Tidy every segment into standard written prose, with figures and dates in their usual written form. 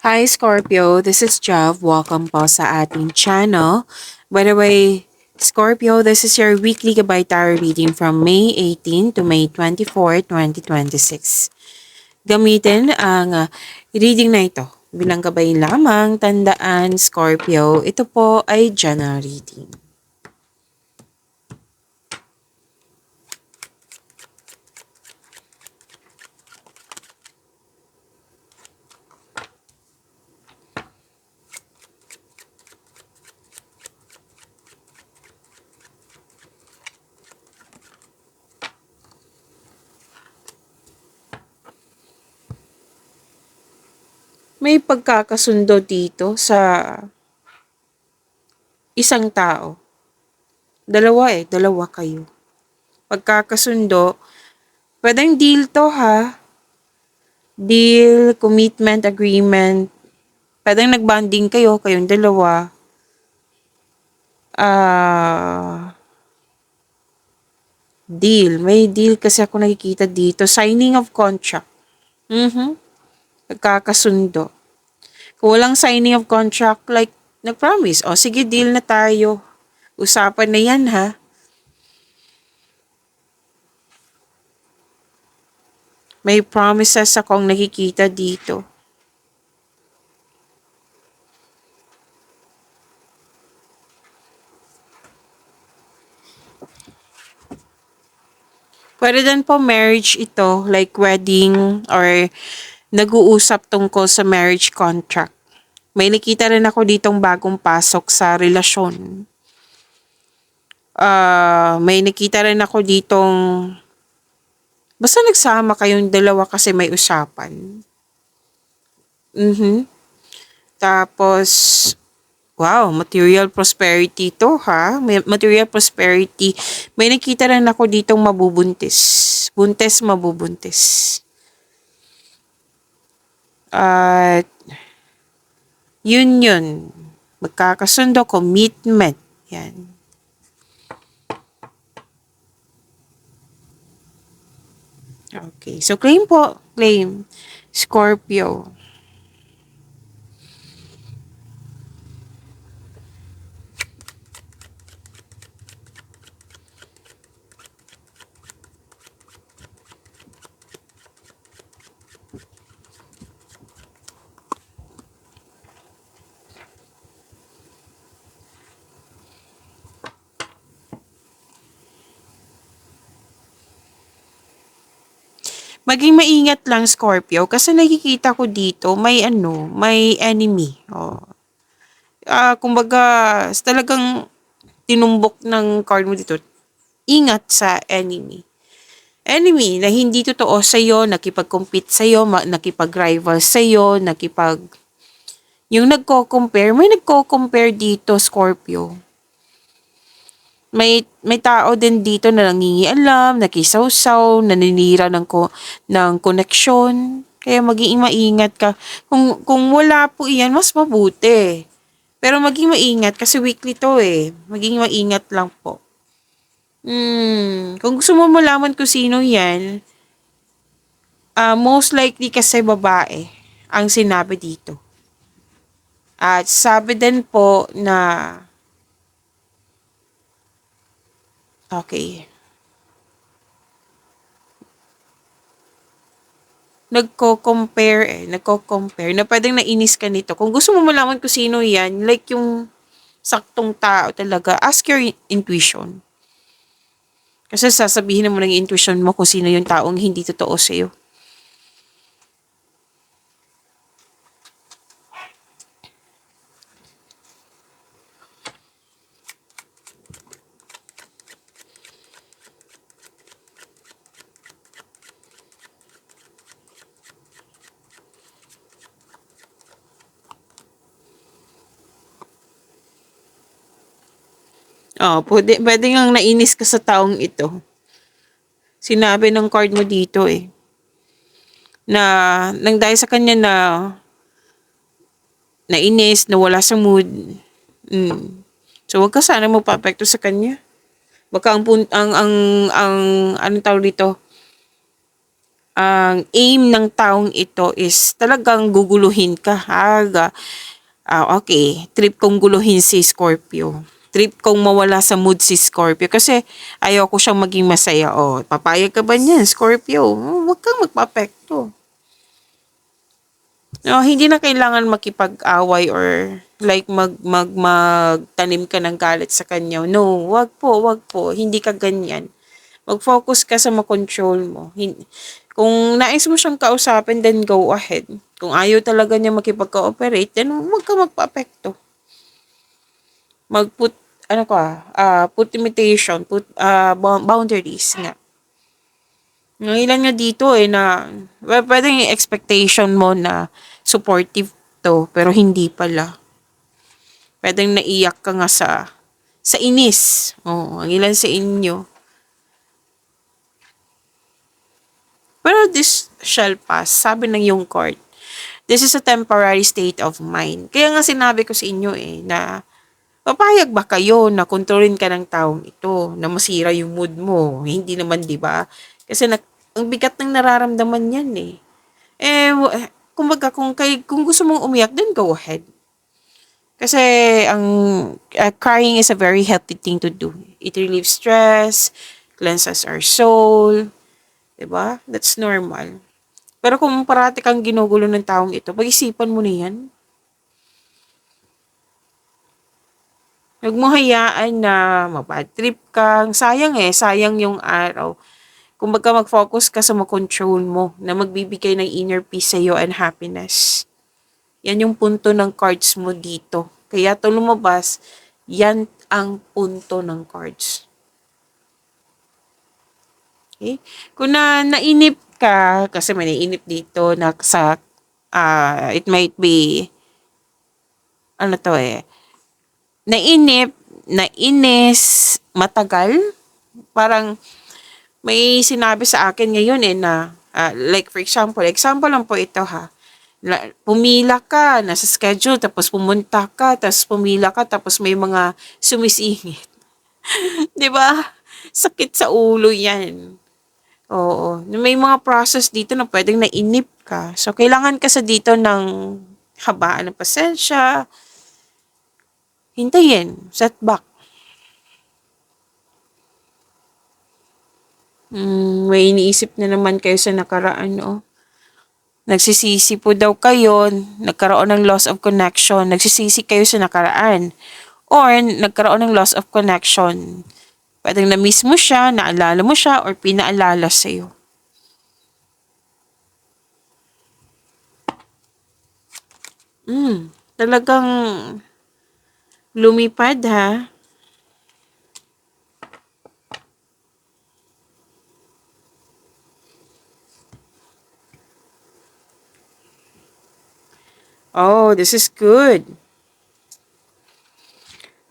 Hi Scorpio, this is Jav. Welcome po sa ating channel. By the way, Scorpio, this is your weekly Gabay Tarot reading from May 18 to May 24, 2026. Gamitin ang reading na ito bilang gabay lamang. Tandaan, Scorpio, ito po ay general reading. May pagkakasundo dito sa isang tao. Dalawa kayo. Pagkakasundo, pwedeng deal to ha. Deal, commitment, agreement. Pwedeng nagbanding kayo, kayong dalawa. Deal. May deal kasi ako nakikita dito. Signing of contract. Pagkakasundo. Kung walang signing of contract, like, nag-promise. O, sige, deal na tayo. Usapan na yan, ha? May promises akong nakikita dito. Pwede din po marriage ito, like wedding or nag-uusap tungkol sa marriage contract. May nakita rin ako ditong bagong pasok sa relasyon. May nakita rin ako ditong basta nagsama kayong dalawa kasi may usapan. Tapos, wow, material prosperity to ha. May material prosperity. May nakita rin ako ditong mabubuntis. Buntes, mabubuntis. At, yun. Magkakasundo, commitment. Yan. Okay, so claim po. Claim. Scorpio. Maging maingat lang, Scorpio, kasi nakikita ko dito, may enemy. Kumbaga, talagang tinumbok ng card mo dito, ingat sa enemy. Enemy na hindi totoo sa'yo, nakipag-compete sa'yo, nakipag-rival sa'yo, yung nagko-compare, may nagko-compare dito, Scorpio. May tao din dito na nangingialam, nakisawsaw, naninira ng koneksyon. Kaya maging maingat ka. Kung wala po iyan, mas mabuti. Pero maging maingat kasi weekly to eh. Maging maingat lang po. Kung gusto mo malaman kung sino yan, most likely kasi babae ang sinabi dito. At sabi din po na okay. Nagko-compare na pwedeng nainis ka nito. Kung gusto mo malaman kung sino yan, like yung saktong tao talaga, ask your intuition. Kasi sasabihin mo ng intuition mo kung sino yung taong hindi totoo sa'yo. Pwede ngang nainis ka sa taong ito. Sinabi ng card mo dito eh. Nang dahil sa kanya na nainis, nawala sa mood. So, wag ka sana magpa-apekto sa kanya. Baka ang anong tawag dito, ang aim ng taong ito is talagang guguluhin ka. Okay. Trip kong guluhin si Scorpio. Trip kong mawala sa mood si Scorpio. Kasi ayaw ko siyang maging masaya. O, papayag ka ba niyan, Scorpio? Huwag kang magpa-apekto. No, hindi na kailangan makipag-away or like magtanim ka ng galit sa kanya. No, wag po. Hindi ka ganyan. Mag-focus ka sa makontrol mo. Kung nais mo siyang kausapin, then go ahead. Kung ayaw talaga niya makipag-cooperate, then huwag ka magpa-apekto. Mag-put, put limitation, boundaries nga. Ng ilan nga dito na pwedeng yung expectation mo na supportive to, pero hindi pala. Pwedeng naiyak ka nga sa inis. Oo, ang ilan sa inyo. Pero this shall pass, sabi ng yung court. This is a temporary state of mind. Kaya nga sinabi ko sa inyo na papayag ba kayo na kontrolin ka ng taong ito, na masira yung mood mo? Hindi naman, di ba? Kasi ang bigat ng nararamdaman yan kumbaga kung gusto mong umiyak, then go ahead. Kasi ang crying is a very healthy thing to do. It relieves stress, cleanses our soul, 'di ba? That's normal. Pero kung parati kang ginugulo ng taong ito, pag-isipan mo na 'yan. Huwag mo hayaan na mabad trip kang, sayang yung araw. Kumbaga mag-focus ka sa makontrol mo na magbibigay ng inner peace sa iyo and happiness. Yan yung punto ng cards mo dito. Kaya ito lumabas, yan ang punto ng cards. Okay? Kung nainip ka, kasi may nainip dito na it might be, nainip, nainis, matagal. Parang may sinabi sa akin ngayon na, like for example lang po ito pumila ka, nasa schedule, tapos pumunta ka, tapos pumila ka, tapos may mga sumisingit. 'Di ba? Sakit sa ulo yan. Oo. May mga process dito na pwedeng nainip ka. So, kailangan kasi dito ng habaan ng pasensya. Hintayin. Setback. May iniisip na naman kayo sa nakaraan, Nagsisisi po daw kayo, nagkaroon ng loss of connection, nagsisisi kayo sa nakaraan. Or nagkaroon ng loss of connection. Pwedeng na-miss mo siya, naalala mo siya, or pinaalala sa'yo. Talagang lumipad Oh, this is good.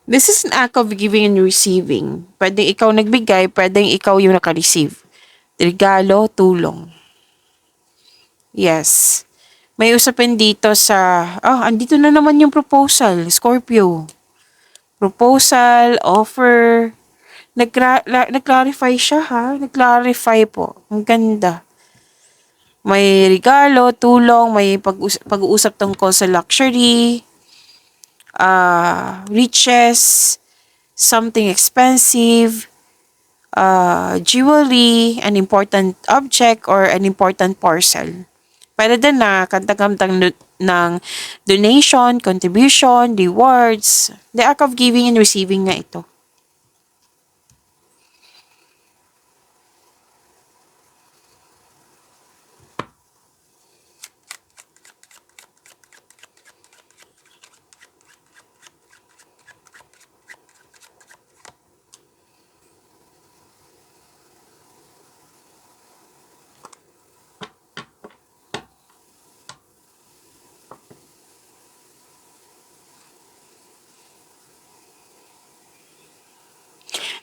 This is an act of giving and receiving. Pwedeng ikaw nagbigay, pwedeng ikaw yung naka-receive. Regalo, tulong. Yes. May usapin dito andito na naman yung proposal, Scorpio. Proposal, offer. Nag-clarify siya Nag-clarify po. Ang ganda. May regalo, tulong, may pag-uusap tungkol sa luxury, riches, something expensive, jewelry, an important object, or an important parcel. Pwede din na kantang-kantang ng donation, contribution, rewards. The act of giving and receiving nga ito.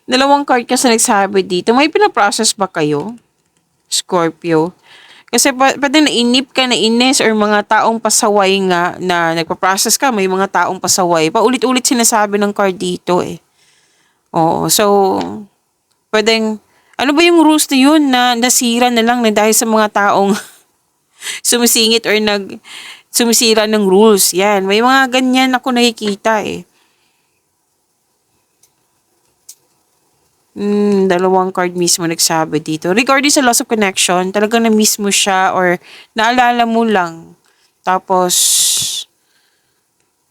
Dalawang card kasi nagsabi dito. May pinaprocess ba kayo? Scorpio. Kasi pwede nainip ka, nainis, or mga taong pasaway nga na nagpa-process ka, may mga taong pasaway. Paulit-ulit sinasabi ng card dito Oo. So, pwedeng Ano ba yung rules na yun na nasira na lang na dahil sa mga taong sumisingit or sumisira ng rules. Yan, may mga ganyan ako nakikita eh. Dalawang card mismo nagsabi dito. Regarding sa loss of connection, talagang na-miss mo siya or naalala mo lang. Tapos,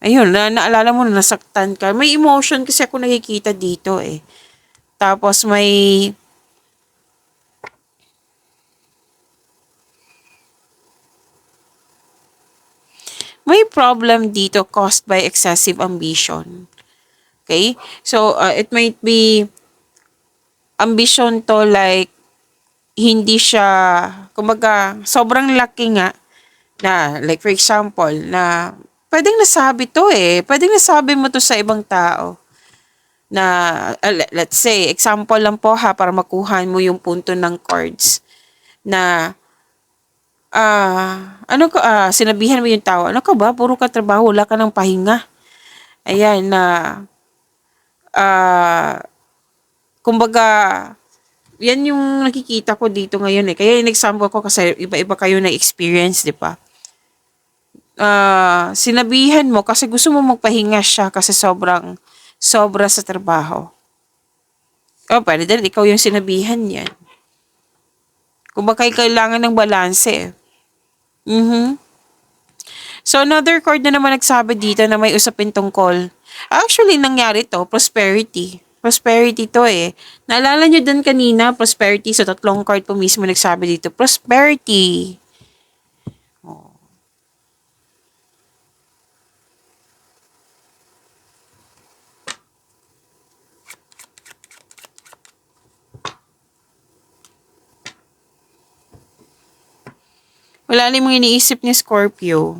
ayun, naalala mo na nasaktan ka. May emotion kasi ako nakikita dito eh. Tapos may problem dito caused by excessive ambition. Okay? So, it might be ambition to like hindi siya, kumbaga, sobrang laki nga na, like for example, na pwedeng nasabi to eh. Pwedeng nasabi mo to sa ibang tao. Na, let's say, example lang po ha, para makuha mo yung punto ng cards. Na, sinabihan mo yung tao, ano ka ba? Puro ka trabaho, wala ka ng pahinga. Ayan, na, kumbaga, yan yung nakikita ko dito ngayon eh. Kaya yung example ko kasi iba-iba kayo na experience, di ba? Sinabihan mo kasi gusto mo magpahinga siya kasi sobra sa trabaho. Pwede din, ikaw yung sinabihan yan. Kumbaga kailangan ng balanse. So, another card na naman nagsabi dito na may usapin tungkol. Actually, nangyari to, prosperity. Prosperity to eh. Naalala nyo dun kanina, prosperity. So, tatlong card po mismo nagsabi dito. Prosperity. Wala namang iniisip ni Scorpio.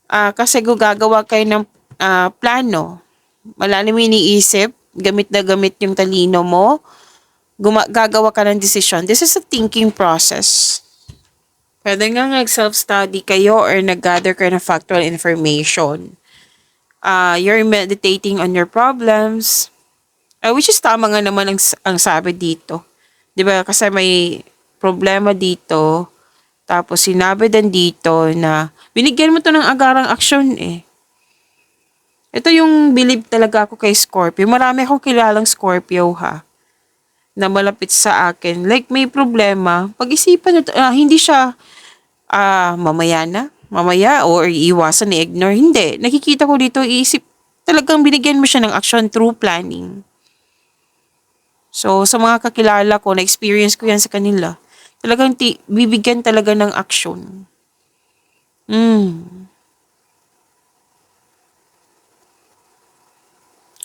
Kasi gagawa kayo ng plano. Malalim mo iniisip, gamit na gamit yung talino mo, gagawa ka ng decision. This is a thinking process. Pwede nga nag-self-study kayo or nag-gather kayo ng factual information. You're meditating on your problems, which is tama nga naman ang sabi dito. Di ba? Kasi may problema dito, tapos sinabi din dito na binigyan mo to ng agarang aksyon eh. Ito yung believe talaga ako kay Scorpio. Marami akong kilalang Scorpio ha, na malapit sa akin. Like may problema, pag-isipan nyo, hindi siya mamaya or iiwasan, i-ignore. Hindi. Nakikita ko dito, iisip, talagang binigyan mo siya ng action through planning. So, sa mga kakilala ko, na-experience ko yan sa kanila, talagang bibigyan talaga ng action.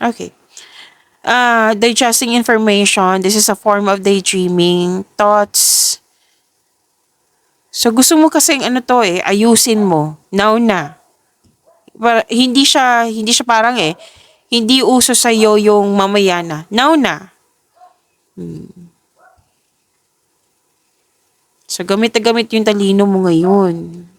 Okay. Digesting information. This is a form of daydreaming. Thoughts. So, gusto mo kasing ayusin mo. Now na. Hindi siya parang hindi uso sa'yo yung mamaya na. Now na. So, gamit na gamit yung talino mo ngayon.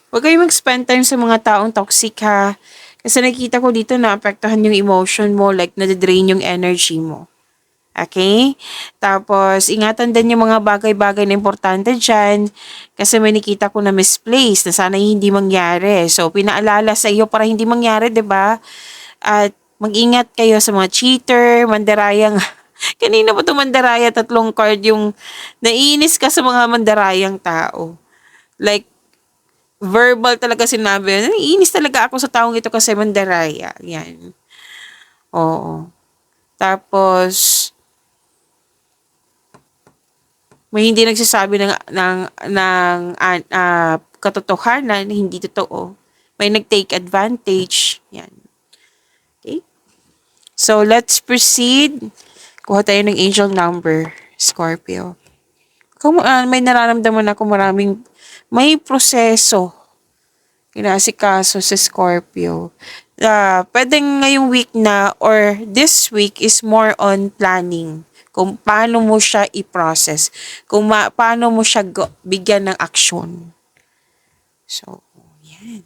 Huwag kayong mag-spend time sa mga taong toxic ha. Kasi nakikita ko dito na apektuhan yung emotion mo, like nade-drain yung energy mo. Okay? Tapos, ingatan din yung mga bagay-bagay na importante dyan. Kasi may nakita ko na misplaced na sana hindi mangyari. So, pinaalala sa iyo para hindi mangyari, 'di ba? At mag-ingat kayo sa mga cheater, mandarayang. Kanina pa itong mandaraya, tatlong card yung naiinis ka sa mga mandarayang tao. Like, verbal talaga sinabi. Naiinis talaga ako sa taong ito kasi mandaraya. Yan. Oo. Tapos, may hindi nagsasabi ng katotohanan na hindi totoo. May nag-take advantage. Yan. Okay? So, let's proceed. Kuha tayo ng angel number, Scorpio. Kung may nararamdaman ako may proseso inaasikaso sa Scorpio. Pwedeng ngayong week na or this week is more on planning. kung paano mo siya i-process, kung paano mo siya bigyan ng aksyon. So, yan.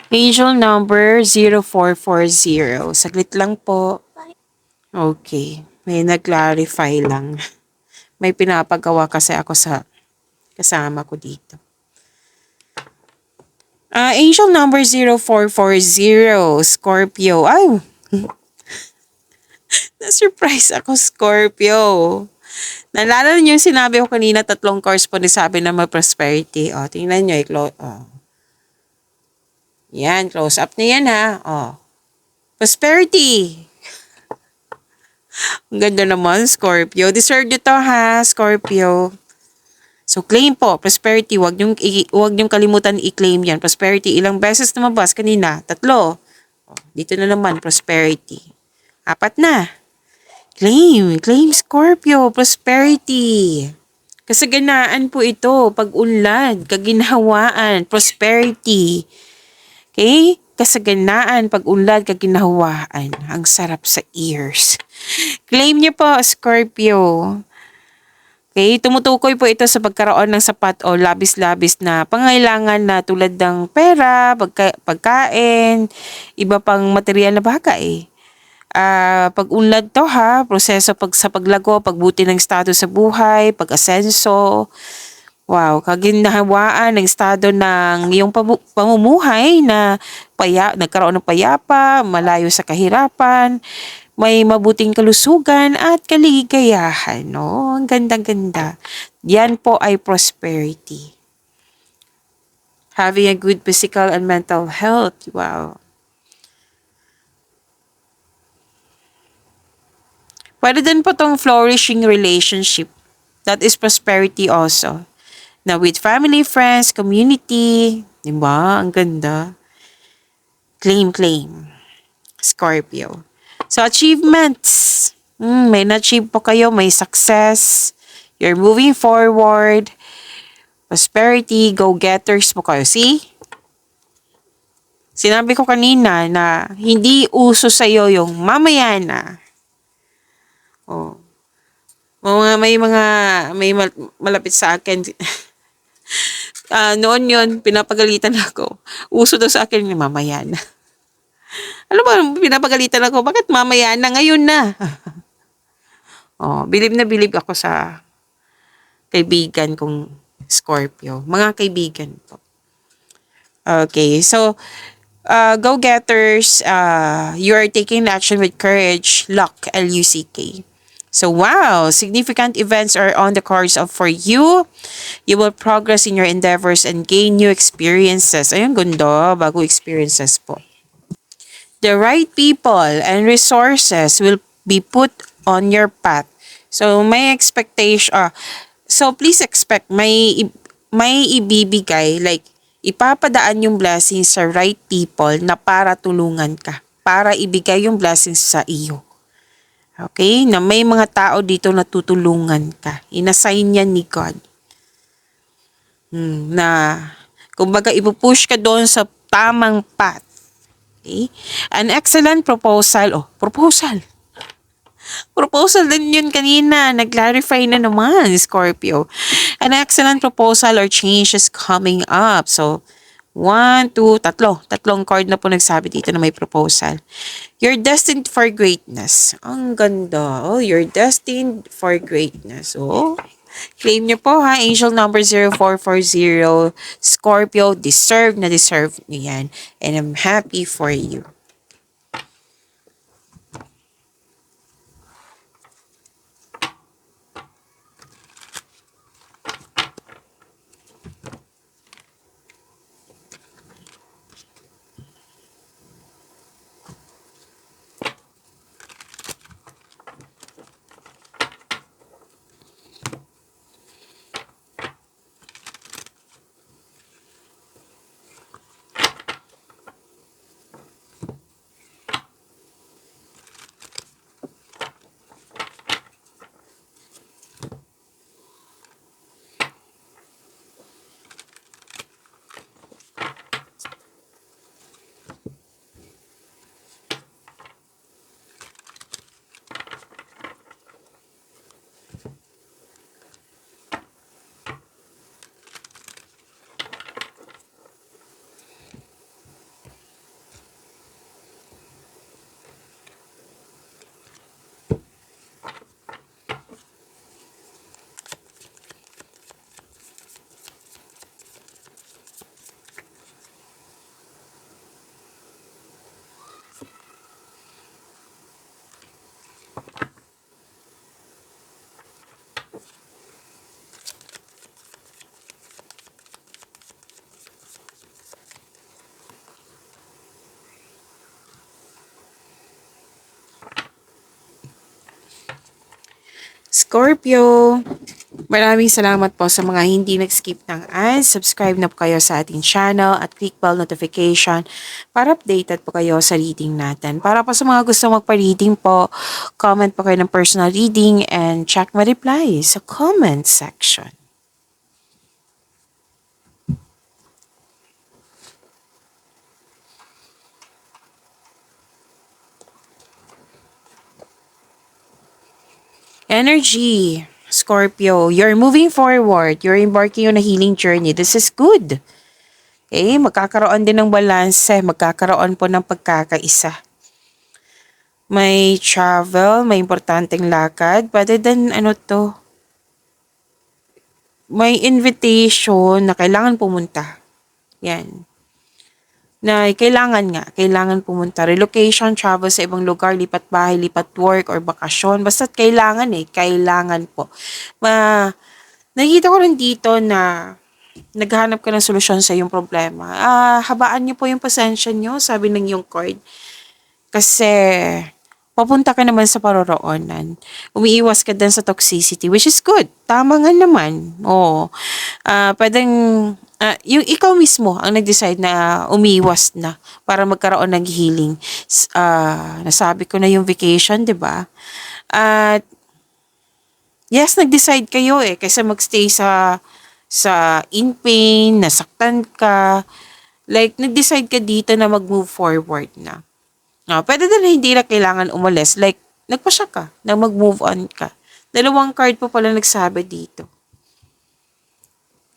Angel number 0440. Saglit lang po. Okay. May nag-clarify lang. May pinapagawa kasi ako sa kasama ko dito. Angel number 0440. Scorpio. Ay, na-surprise ako, Scorpio. Naalala niyo yung sinabi ko kanina, 3 course po ni sabi na may prosperity. O, tingnan niyo. Yan, close up na yan ha. O, prosperity. Ang ganda naman, Scorpio. Deserve nyo to ha, Scorpio. So, claim po, prosperity. Huwag niyong kalimutan i-claim yan. Prosperity, ilang beses na mabas kanina? 3. Dito na naman, prosperity. 4 na. Claim Scorpio, prosperity. Kasaganaan po ito, pag-unlad, kaginhawaan, prosperity. Okay? Kasaganaan, pag-unlad, kaginhawaan. Ang sarap sa ears. Claim niyo po, Scorpio. Okay, tumutukoy po ito sa pagkaroon ng sapat o labis-labis na pangailangan na tulad ng pera, pagkain, iba pang material na bagay. Pag-unlad to ha, proseso sa paglago, pagbuti ng estado sa buhay, pag-asenso. Wow, kaginhawaan ng estado ng iyong pamumuhay na nagkaroon ng payapa, malayo sa kahirapan, may mabuting kalusugan at kaligayahan. No? Ang ganda-ganda. Yan po ay prosperity. Having a good physical and mental health. Wow. Pwede din po tong flourishing relationship. That is prosperity also. Na with family, friends, community. Diba? Ang ganda. Claim. Scorpio. So, achievements. May na-achieve po kayo, may success. You're moving forward. Prosperity, go-getters po kayo. See? Sinabi ko kanina na hindi uso sa'yo yung mamaya na. Oh. May malapit sa akin. Noon yon pinapagalitan ako. Uso daw sa akin yung mamaya na. Alam mo, pinapagalitan ako, bakit mamaya na, ngayon na? Bilib na bilib ako sa kaibigan kong Scorpio. Mga kaibigan po. Okay, so, go-getters, you are taking action with courage, luck, L-U-C-K. So, wow, significant events are on the cards for you. You will progress in your endeavors and gain new experiences. Ayun, gundo, bago experiences po. The right people and resources will be put on your path. So, may expectation, so please expect, may ibibigay, like, ipapadaan yung blessings sa right people na para tulungan ka, para ibigay yung blessings sa iyo. Okay? Na may mga tao dito na tutulungan ka. Inassign yan ni God. Na, kumbaga, ipupush ka doon sa tamang path. Okay? An excellent proposal. Proposal. Proposal din yun kanina. Nag-clarify na naman, Scorpio. An excellent proposal or change is coming up. So, 1, 2, 3. Tatlong card na po nagsabi dito na may proposal. You're destined for greatness. Ang ganda. You're destined for greatness. Claim nyo po ha. Angel number 0440. Scorpio, deserve nyo yan. And I'm happy for you. Scorpio, maraming salamat po sa mga hindi nag-skip ng ads. Subscribe na po kayo sa ating channel at click bell notification para updated po kayo sa reading natin. Para po sa mga gusto magpa-reading po, comment po kayo ng personal reading and check my reply sa comment section. Energy, Scorpio, you're moving forward. You're embarking on a healing journey. This is good. Okay, magkakaroon din ng balanse. Magkakaroon po ng pagkakaisa. May travel, may importanteng lakad. Pwede din, may invitation na kailangan pumunta. Yan. Na kailangan pumunta. Relocation, travel sa ibang lugar, lipat bahay, lipat work, or bakasyon. Basta't kailangan po. Nakikita ko rin dito na naghahanap ka ng solusyon sa iyong problema. Habaan niyo po yung pasensya niyo, sabi ng iyong card. Kasi, papunta ka naman sa paroroonan. Umiiwas ka din sa toxicity, which is good. Tama nga naman. Oo. Pwedeng, yung ikaw mismo ang nag-decide na umiiwas na para magkaroon ng healing. Nasabi ko na yung vacation, di ba? At, yes, nag-decide kayo kaysa magstay sa in pain, nasaktan ka. Like, nag-decide ka dito na mag-move forward na. Pwede din na hindi na kailangan umalis. Like, nagpasya ka na mag-move on ka. Dalawang card pa pala nagsabi dito.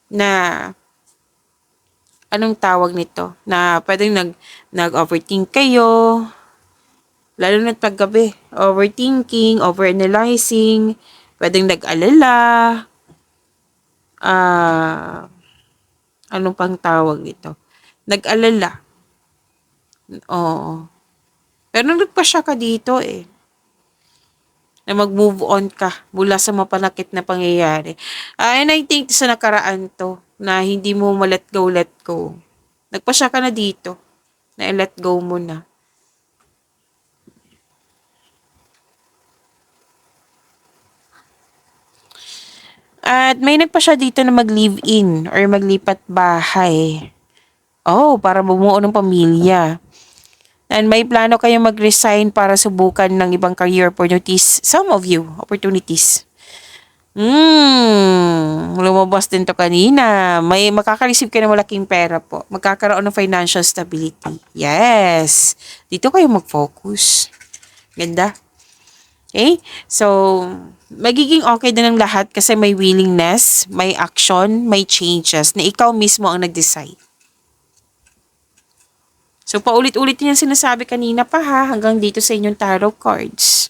Na, anong tawag nito? Na pwedeng nag-overthink kayo. Lalo na paggabi. Overthinking, overanalyzing. Pwedeng nag-alala. Anong pang tawag nito? Nag-alala. Oo. Pero nagpasya ka dito na mag-move on ka mula sa mapanakit na pangyayari. And I think sa nakaraan to, na hindi mo let go. Nagpasya ka na dito, na let go mo na. At may nagpasya dito na mag-live-in or maglipat bahay. Para bumuo ng pamilya. And may plano kayo mag-resign para subukan ng ibang career opportunities. Some of you, opportunities. Lumabas din to kanina. May makaka-receive ka ng malaking pera po. Magkakaroon ng financial stability. Yes. Dito kayo mag-focus. Ganda. Okay? So, magiging okay din ang lahat kasi may willingness, may action, may changes na ikaw mismo ang nag-decide. So, paulit-ulit niyan sinasabi kanina pa hanggang dito sa inyong tarot cards.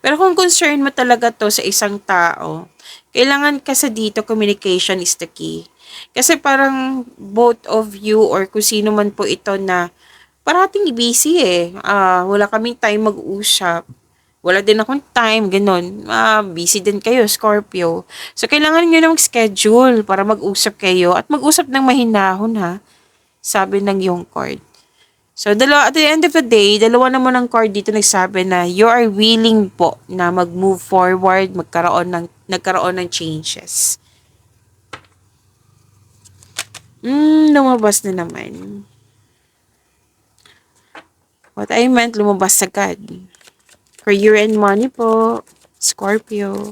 Pero kung concern mo talaga to sa isang tao, kailangan kasi dito communication is the key. Kasi parang both of you or kung sino man po ito na parating busy wala kaming time mag-usap. Wala din akong time, ganun. Busy din kayo, Scorpio. So, kailangan nyo na mag-schedule para mag-usap kayo at mag-usap ng mahinahon, ha? Sabi ng yung card. So, at the end of the day, dalawa naman ang card dito nagsabi na you are willing po na mag-move forward, nagkaroon ng changes. Lumabas na naman. What I meant, lumabas agad. Career and money po, Scorpio.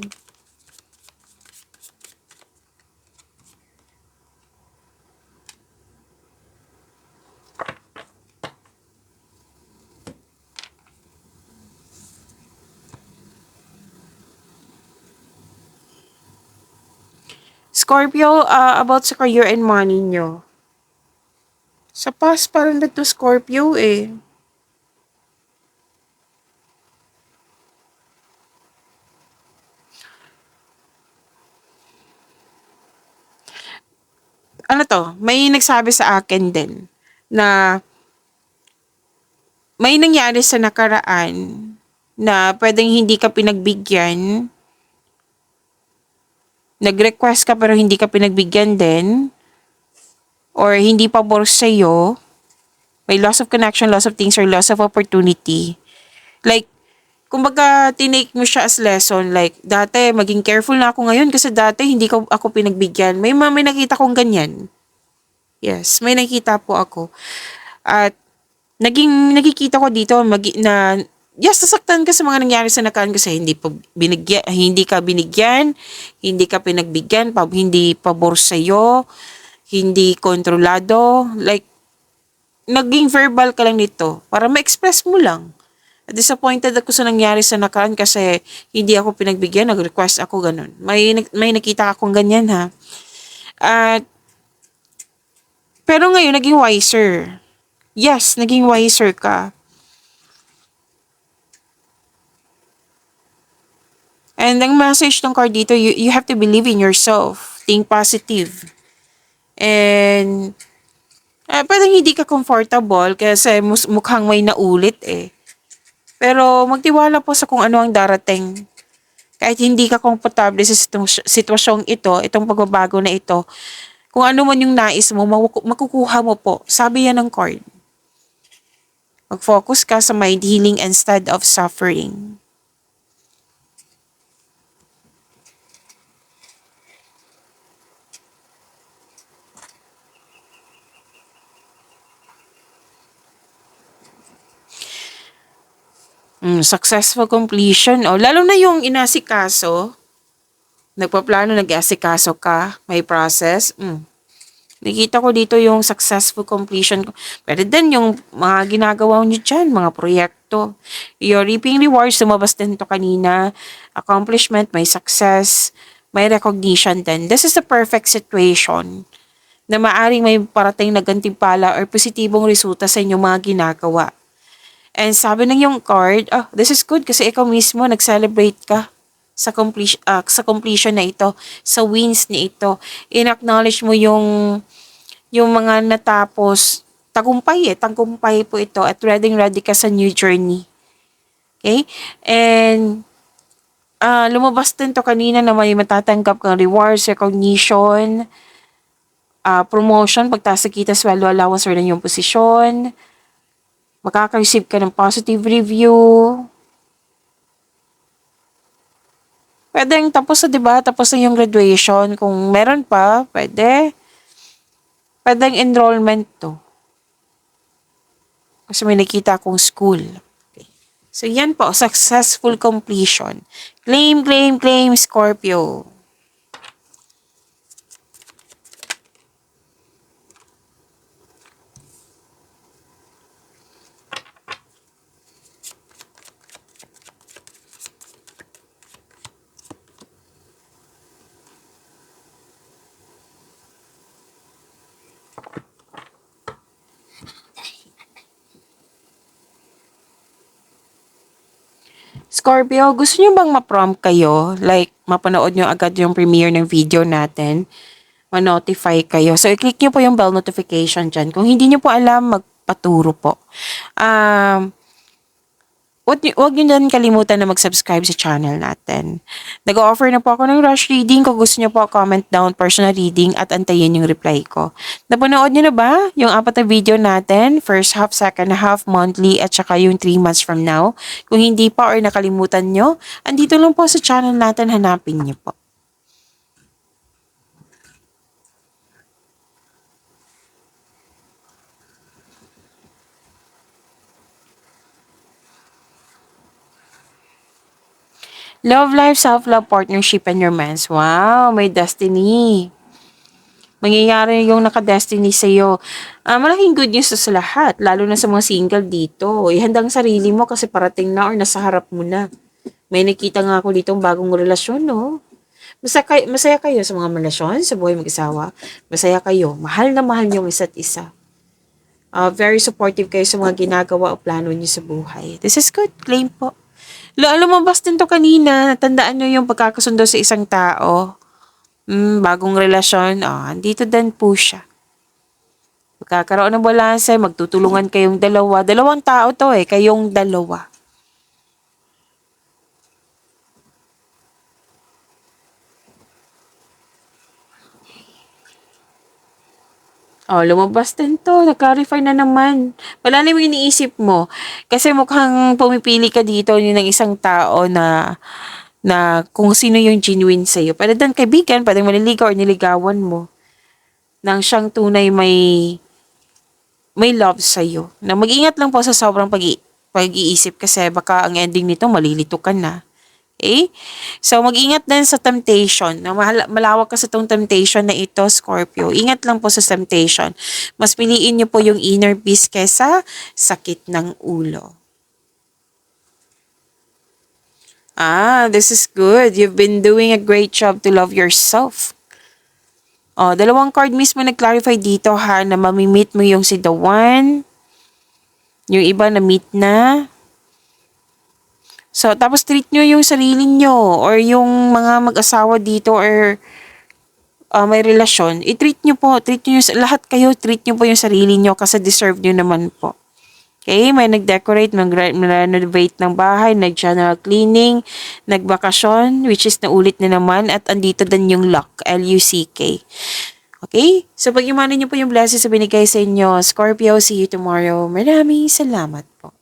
Scorpio, about sa career and money nyo. Sa past, parang nagto Scorpio may nagsabi sa akin din na may nangyari sa nakaraan na pwedeng hindi ka pinagbigyan. Nag-request ka pero hindi ka pinagbigyan din. or hindi pabor sa'yo, may loss of connection, loss of things, or loss of opportunity. Like, kumbaga, tinake mo siya as lesson. Like, dati, maging careful na ako ngayon kasi dati hindi ko ako pinagbigyan. May nakita kong ganyan. Yes, may nakita po ako. At, nakikita ko dito na, yes, nasaktan ka sa mga nangyari sa nakaraan kasi hindi ka binigyan, hindi ka pinagbigyan, hindi pabor sa'yo, hindi kontrolado. Like, naging verbal ka lang nito para ma-express mo lang. Disappointed ako sa nangyari sa nakaraan kasi hindi ako pinagbigyan, nag-request ako ganun. May nakita akong ganyan ha. At, pero ngayon, naging wiser. Yes, naging wiser ka. And ang message ng card dito, you have to believe in yourself. Think positive. And, parang hindi ka comfortable kasi mukhang may naulit eh. Pero magtiwala po sa kung ano ang darating. Kahit hindi ka komportable sa sitwasyong ito, itong pagbabago na ito, kung ano man yung nais mo, makukuha mo po. Sabi yan ng card. Mag-focus ka sa mind healing instead of suffering. Successful completion. O, lalo na yung inasikaso, nagpaplano, nag-asikaso ka, may process. Nakita ko dito yung successful completion. Pero din yung mga ginagawa nyo dyan, mga proyekto. Your reaping rewards, lumabas din to kanina. Accomplishment, may success, may recognition din. This is the perfect situation na maaring may parating na gantimpala or positibong resulta sa inyong mga ginagawa. And sabi ng yung card, this is good kasi ikaw mismo nag-celebrate ka sa completion na ito, sa wins ni ito. In-acknowledge mo yung mga natapos, tagumpay po ito at ready ka sa new journey. Okay? And lumabas din to kanina na may matatanggap kang rewards, recognition, promotion, pagtaas sa kita, sweldo, allowance, or yung posisyon. Makaka-receive ka ng positive review. Pwedeng tapos na, diba? Tapos na yung graduation. Kung meron pa, pwedeng enrollment to. Kasi may nakita akong school. Okay. So, yan po. Successful completion. Claim, claim, claim, Scorpio. Scorpio, gusto nyo bang ma-prompt kayo? Like, mapanood nyo agad yung premiere ng video natin? Ma-notify kayo. So, i-click nyo po yung bell notification dyan. Kung hindi nyo po alam, magpaturo po. Huwag nyo din kalimutan na mag-subscribe sa channel natin. Nag-offer na po ako ng rush reading. Kung gusto nyo po, comment down personal reading at antayin yung reply ko. Napanood nyo na ba yung 4 na video natin? First half, second half, monthly, at saka yung 3 months from now? Kung hindi pa or nakalimutan nyo, andito lang po sa channel natin, hanapin nyo po. Love life, self-love, partnership, and romance. Wow, may destiny. Mangyayari yung naka-destiny sa'yo. Malaking good news sa lahat, lalo na sa mga single dito. Ihandang sarili mo kasi parating na or nasa harap mo na. May nakita nga ako dito bagong relasyon, no? Masaya kayo sa mga relasyon, sa buhay mag-isawa. Masaya kayo. Mahal na mahal niyo isa't isa. Very supportive kayo sa mga ginagawa o plano niyo sa buhay. This is good. Claim po. Lumabas din to kanina. Tandaan nyo yung pagkakasundo sa isang tao. Bagong relasyon. Andito din po siya. Magkakaroon ng balanse, magtutulungan kayong dalawa. Dalawang tao to kayong dalawa. Oh, lumabas din to. Na-clarify na naman. Malalim yung iniisip mo. Kasi mukhang pumipili ka dito yun ng isang tao na kung sino yung genuine sa'yo. Pwede dan kaibigan, pwede maliligaw or niligawan mo. Nang siyang tunay may love sa'yo. Na mag-ingat lang po sa sobrang pag-iisip kasi baka ang ending nito malilito ka na. Okay? So, mag-ingat din sa temptation. Na malawak kasi itong temptation na ito, Scorpio. Ingat lang po sa temptation. Mas piliin niyo po yung inner peace kesa sakit ng ulo. This is good. You've been doing a great job to love yourself. Dalawang card mismo nag-clarify dito ha, na mamimit mo yung si the one, yung iba na meet na. So, tapos treat nyo yung sarili nyo or yung mga mag-asawa dito or may relasyon. I-treat nyo po, treat nyo lahat kayo, treat nyo po yung sarili nyo kasi deserve nyo naman po. Okay, may nag-decorate, mag-renovate ng bahay, nag-general cleaning, nagbakasyon, which is naulit na naman, at andito din yung luck, L-U-C-K. Okay? So, pag-imanin niyo po yung blessings na binigay sa inyo, Scorpio, see you tomorrow. Maraming salamat po.